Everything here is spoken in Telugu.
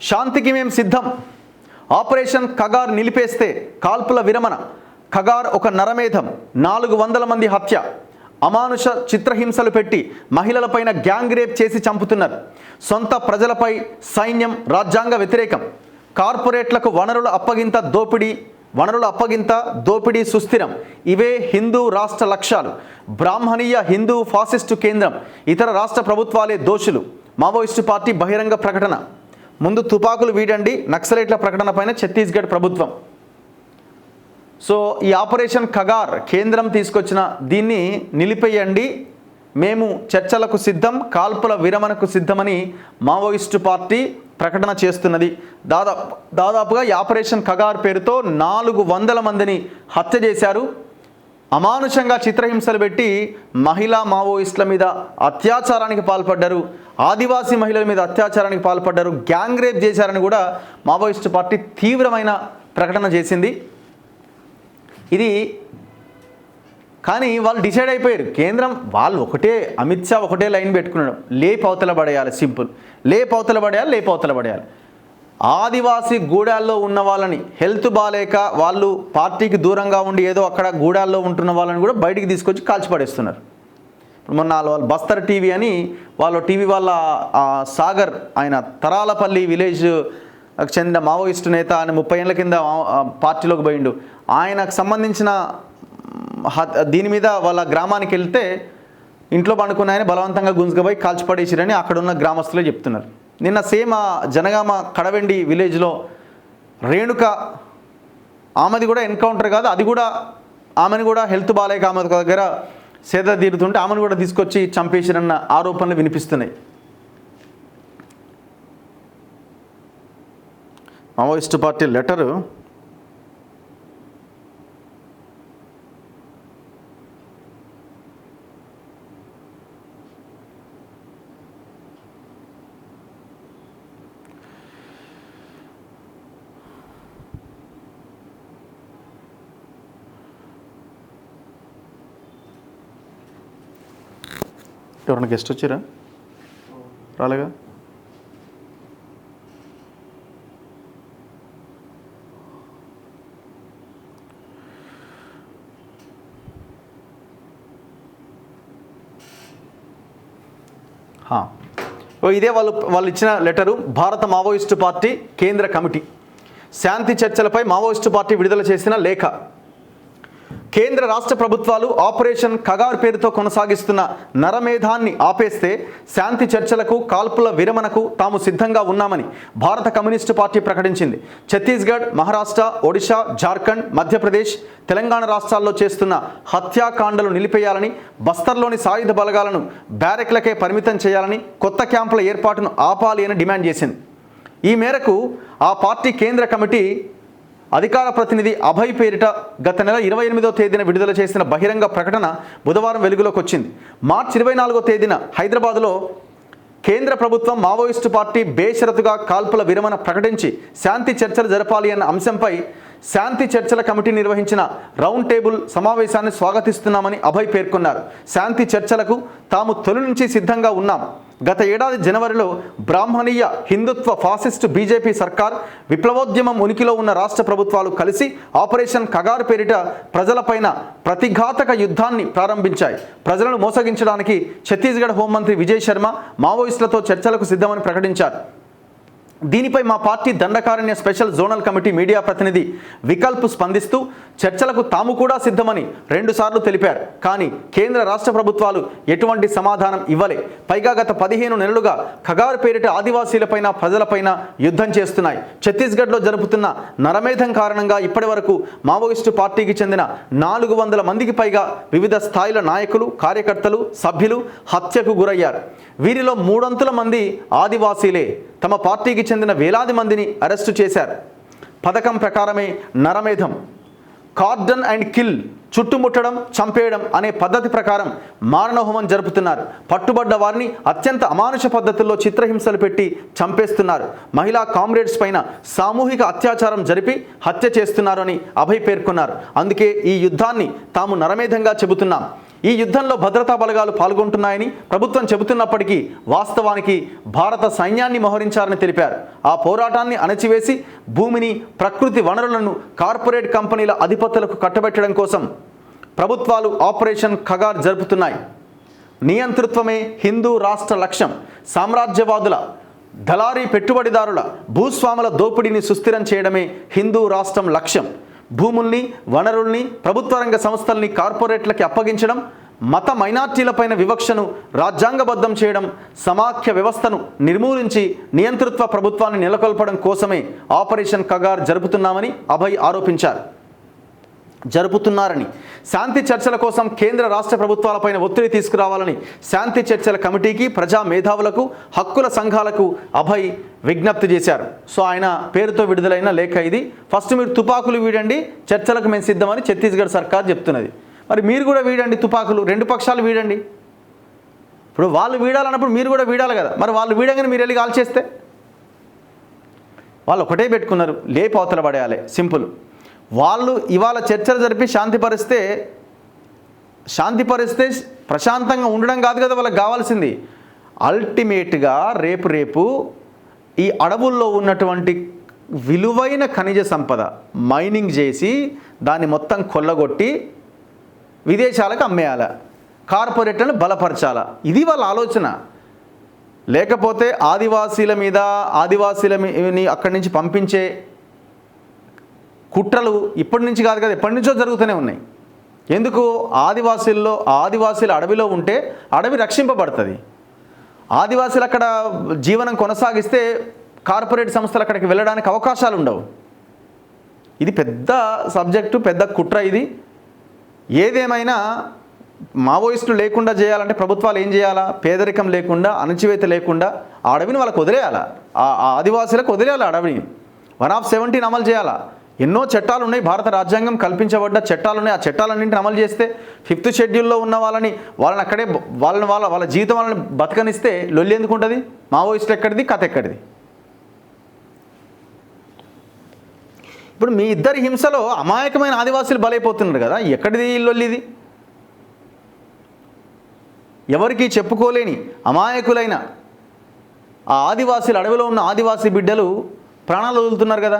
శాంతికి మేం సిద్ధం. ఆపరేషన్ కగార్ నిలిపేస్తే కాల్పుల విరమణ. కగార్ ఒక నరమేధం. 400 మంది హత్య. అమానుష చిత్రహింసలు పెట్టి మహిళలపైన గ్యాంగ్ రేప్ చేసి చంపుతున్నారు. సొంత ప్రజలపై సైన్యం రాజ్యాంగ వ్యతిరేకం. కార్పొరేట్లకు వనరుల అప్పగింత దోపిడీ సుస్థిరం. ఇవే హిందూ రాష్ట్ర లక్ష్యాలు. బ్రాహ్మణీయ హిందూ ఫాసిస్టు కేంద్రం, ఇతర రాష్ట్ర ప్రభుత్వాలే దోషులు. మావోయిస్టు పార్టీ బహిరంగ ప్రకటన. ముందు తుపాకులు వీడండి, నక్సలైట్ల ప్రకటన పైన ఛత్తీస్గఢ్ ప్రభుత్వం. సో ఈ ఆపరేషన్ కగార్ కేంద్రం తీసుకొచ్చిన దీన్ని నిలిపేయండి, మేము చర్చలకు సిద్ధం, కాల్పుల విరమణకు సిద్ధమని మావోయిస్టు పార్టీ ప్రకటన చేస్తున్నది. దాదాపుగా ఈ ఆపరేషన్ కగార్ పేరుతో 400 మందిని హత్య చేశారు. అమానుషంగా చిత్రహింసలు పెట్టి మహిళా మావోయిస్టుల మీద అత్యాచారానికి పాల్పడ్డారు. ఆదివాసీ మహిళల మీద అత్యాచారానికి పాల్పడ్డారు. గ్యాంగ్ రేప్ చేశారని కూడా మావోయిస్టు పార్టీ తీవ్రమైన ప్రకటన చేసింది. ఇది కానీ వాళ్ళు డిసైడ్ అయిపోయారు. కేంద్రం వాళ్ళు ఒకటే, అమిత్ షా ఒకటే లైన్ పెట్టుకున్నాడు, లేపవతల పడేయాలి. సింపుల్, లేపవతల పడేయాలి. ఆదివాసీ గూడాల్లో ఉన్న వాళ్ళని, హెల్త్ బాలేక వాళ్ళు పార్టీకి దూరంగా ఉండి ఏదో అక్కడ గూడాల్లో ఉంటున్న వాళ్ళని కూడా బయటికి తీసుకొచ్చి కాల్చిపడేస్తున్నారు. మొన్న వాళ్ళు బస్తర్ టీవీ అని వాళ్ళ టీవీ వాళ్ళ సాగర్, ఆయన తరాలపల్లి విలేజ్ చెందిన మావోయిస్టు నేత, ఆయన 30 ఏళ్ల కింద పార్టీలోకి పోయిండు. ఆయనకు సంబంధించిన దీని మీద వాళ్ళ గ్రామానికి వెళ్తే ఇంట్లో పండుకున్న ఆయన బలవంతంగా గుంజుకుపోయి కాల్చిపడేసిరని అక్కడ ఉన్న గ్రామస్తులే చెప్తున్నారు. నిన్న సేమ్ జనగామ కడవెండి విలేజ్లో రేణుక, ఆమెది కూడా ఎన్కౌంటర్ కాదు, అది కూడా ఆమెను కూడా హెల్త్ బాలేక ఆమె దగ్గర సేద తీరుతుంటే ఆమెను కూడా తీసుకొచ్చి చంపేసిరన్న ఆరోపణలు వినిపిస్తున్నాయి. మావోయిస్టు పార్టీ లెటరు ఎవరైనా గెస్ట్ వచ్చారా? రాలేగా. ఇదే వాళ్ళు ఇచ్చిన లెటరు. భారత మావోయిస్టు పార్టీ కేంద్ర కమిటీ శాంతి చర్చలపై మావోయిస్టు పార్టీ విడుదల చేసిన లేఖ. కేంద్ర రాష్ట్ర ప్రభుత్వాలు ఆపరేషన్ కగార్ పేరుతో కొనసాగిస్తున్న నరమేధాన్ని ఆపేస్తే శాంతి చర్చలకు, కాల్పుల విరమణకు తాము సిద్ధంగా ఉన్నామని భారత కమ్యూనిస్టు పార్టీ ప్రకటించింది. ఛత్తీస్గఢ్, మహారాష్ట్ర, ఒడిశా, జార్ఖండ్, మధ్యప్రదేశ్, తెలంగాణ రాష్ట్రాల్లో చేస్తున్న హత్యాకాండలు నిలిపేయాలని, బస్తర్లోని సాయుధ బలగాలను బ్యారెక్లకే పరిమితం చేయాలని, కొత్త క్యాంపుల ఏర్పాటును ఆపాలి అని డిమాండ్ చేసింది. ఈ మేరకు ఆ పార్టీ కేంద్ర కమిటీ అధికార ప్రతినిధి అభయ్ పేరిట గత నెల 28వ తేదీన విడుదల చేసిన బహిరంగ ప్రకటన బుధవారం వెలుగులోకి వచ్చింది. మార్చి 24వ తేదీన హైదరాబాద్లో కేంద్ర ప్రభుత్వం మావోయిస్టు పార్టీ బేషరతుగా కాల్పుల విరమణ ప్రకటించి శాంతి చర్చలు జరపాలి అన్న అంశంపై శాంతి చర్చల కమిటీ నిర్వహించిన రౌండ్ టేబుల్ సమావేశాన్ని స్వాగతిస్తున్నామని అభయ్ పేర్కొన్నారు. శాంతి చర్చలకు తాము తొలి నుంచి సిద్ధంగా ఉన్నాం. గత ఏడాది జనవరిలో బ్రాహ్మణీయ హిందుత్వ ఫాసిస్టు బీజేపీ సర్కార్, విప్లవోద్యమం ఉనికిలో ఉన్న రాష్ట్ర ప్రభుత్వాలు కలిసి ఆపరేషన్ కగార్ పేరిట ప్రజలపైన ప్రతిఘాతక యుద్ధాన్ని ప్రారంభించాయి. ప్రజలను మోసగించడానికి ఛత్తీస్గఢ్ హోంమంత్రి విజయ్ శర్మ మావోయిస్టులతో చర్చలకు సిద్ధమని ప్రకటించారు. దీనిపై మా party Dandakaranya special zonal committee media ప్రతినిధి వికల్ప్ స్పందిస్తూ చర్చలకు తాము కూడా సిద్ధమని 2 సార్లు తెలిపారు. కానీ కేంద్ర రాష్ట్ర ప్రభుత్వాలు ఎటువంటి సమాధానం ఇవ్వలే. పైగా గత 15 నెలలుగా ఖగార్ పేరిట ఆదివాసీలపైన, ప్రజలపైన యుద్ధం చేస్తున్నాయి. ఛత్తీస్గఢ్లో జరుపుతున్న నరమేధం కారణంగా ఇప్పటి వరకు మావోయిస్టు పార్టీకి చెందిన 400 మందికి పైగా వివిధ స్థాయిల నాయకులు, కార్యకర్తలు, సభ్యులు హత్యకు గురయ్యారు. వీరిలో 3/4 మంది ఆదివాసీలే. తమ పార్టీకి చెందిన వేలాది మందిని అరెస్టు చేశారు. పథకం ప్రకారమే నరమేధం, కార్డన్ అండ్ కిల్, చుట్టుముట్టడం, చంపేయడం అనే పద్ధతి ప్రకారం మారణహోమం జరుపుతున్నారు. పట్టుబడ్డ వారిని అత్యంత అమానుష పద్ధతుల్లో చిత్రహింసలు పెట్టి చంపేస్తున్నారు. మహిళా కామ్రేడ్స్ పైన సామూహిక అత్యాచారం జరిపి హత్య చేస్తున్నారు అని అభయ్ పేర్కొన్నారు. అందుకే ఈ యుద్ధాన్ని తాము నరమేధంగా చెబుతున్నాం. ఈ యుద్ధంలో భద్రతా బలగాలు పాల్గొంటున్నాయని ప్రభుత్వం చెబుతున్నప్పటికీ వాస్తవానికి భారత సైన్యాన్ని మోహరించారని తెలిపారు. ఆ పోరాటాన్ని అణచివేసి భూమిని, ప్రకృతి వనరులను కార్పొరేట్ కంపెనీల అధిపతులకు కట్టబెట్టడం కోసం ప్రభుత్వాలు ఆపరేషన్ ఖగార్ జరుపుతున్నాయి. నియంతృత్వమే హిందూ రాష్ట్ర లక్ష్యం. సామ్రాజ్యవాదుల, దళారీ పెట్టుబడిదారుల, భూస్వాముల దోపిడీని సుస్థిరం చేయడమే హిందూ రాష్ట్రం లక్ష్యం. భూముల్ని, వనరుల్ని, ప్రభుత్వ రంగ సంస్థల్ని కార్పొరేట్లకి అప్పగించడం, మత మైనార్టీలపైన వివక్షను రాజ్యాంగబద్ధం చేయడం, సమాఖ్య వ్యవస్థను నిర్మూలించి నియంతృత్వ ప్రభుత్వాన్ని నెలకొల్పడం కోసమే ఆపరేషన్ ఖగార్ జరుపుతున్నారని, శాంతి చర్చల కోసం కేంద్ర రాష్ట్ర ప్రభుత్వాలపైన ఒత్తిడి తీసుకురావాలని శాంతి చర్చల కమిటీకి, ప్రజా మేధావులకు, హక్కుల సంఘాలకు అభయ్ విజ్ఞప్తి చేశారు. సో ఆయన పేరుతో విడుదలైన లేఖ ఇది. ఫస్ట్ మీరు తుపాకులు వీడండి, చర్చలకు మేము సిద్ధమని ఛత్తీస్గఢ్ సర్కార్ చెప్తున్నది. మరి మీరు కూడా వీడండి తుపాకులు, రెండు పక్షాలు వీడండి. ఇప్పుడు వాళ్ళు వీడాలన్నప్పుడు మీరు కూడా వీడాలి కదా. మరి వాళ్ళు వీడంగానే మీరు వెళ్ళి కాల్చేస్తే వాళ్ళు ఒకటే పెట్టుకున్నారు, లేపు అవతల పడేయాలి, సింపుల్. వాళ్ళు ఇవాళ చర్చలు జరిపి శాంతిపరిస్తే ప్రశాంతంగా ఉండడం కాదు కదా వాళ్ళకి కావాల్సింది. అల్టిమేట్గా రేపు ఈ అడవుల్లో ఉన్నటువంటి విలువైన ఖనిజ సంపద మైనింగ్ చేసి దాన్ని మొత్తం కొల్లగొట్టి విదేశాలకు అమ్మేయాల, కార్పొరేట్లను బలపరచాల. ఇది వాళ్ళ ఆలోచన. లేకపోతే ఆదివాసీలని అక్కడి నుంచి పంపించే కుట్రలు ఇప్పటి నుంచి కాదు కదా, ఎప్పటి నుంచో జరుగుతూనే ఉన్నాయి. ఎందుకు? ఆదివాసీల అడవిలో ఉంటే అడవి రక్షింపబడుతుంది. ఆదివాసీలు అక్కడ జీవనం కొనసాగిస్తే కార్పొరేట్ సంస్థలు అక్కడికి వెళ్ళడానికి అవకాశాలు ఉండవు. ఇది పెద్ద సబ్జెక్టు, పెద్ద కుట్ర ఇది. ఏదేమైనా మావోయిస్టులు లేకుండా చేయాలంటే ప్రభుత్వాలు ఏం చేయాలా? పేదరికం లేకుండా, అణచివేత లేకుండా ఆ అడవిని వాళ్ళకు వదిలేయాలా, ఆ ఆదివాసీలకు వదిలేయాలి అడవిని. 117 అమలు చేయాలా. ఎన్నో చట్టాలు ఉన్నాయి, భారత రాజ్యాంగం కల్పించబడ్డ చట్టాలు ఉన్నాయి. ఆ చట్టాలన్నింటిని అమలు చేస్తే 5th షెడ్యూల్లో ఉన్న వాళ్ళని అక్కడే వాళ్ళ జీవితం వాళ్ళని బతకనిస్తే లొల్లి ఎందుకు ఉంటుంది? మావోయిస్టులు ఎక్కడిది, కథ ఎక్కడిది? ఇప్పుడు మీ ఇద్దరి హింసలో అమాయకమైన ఆదివాసీలు బలైపోతున్నారు కదా, ఎక్కడిది లొల్లిది? ఎవరికి చెప్పుకోలేని అమాయకులైన ఆ ఆదివాసీలు, అడవిలో ఉన్న ఆదివాసీ బిడ్డలు ప్రాణాలు వదులుతున్నారు కదా.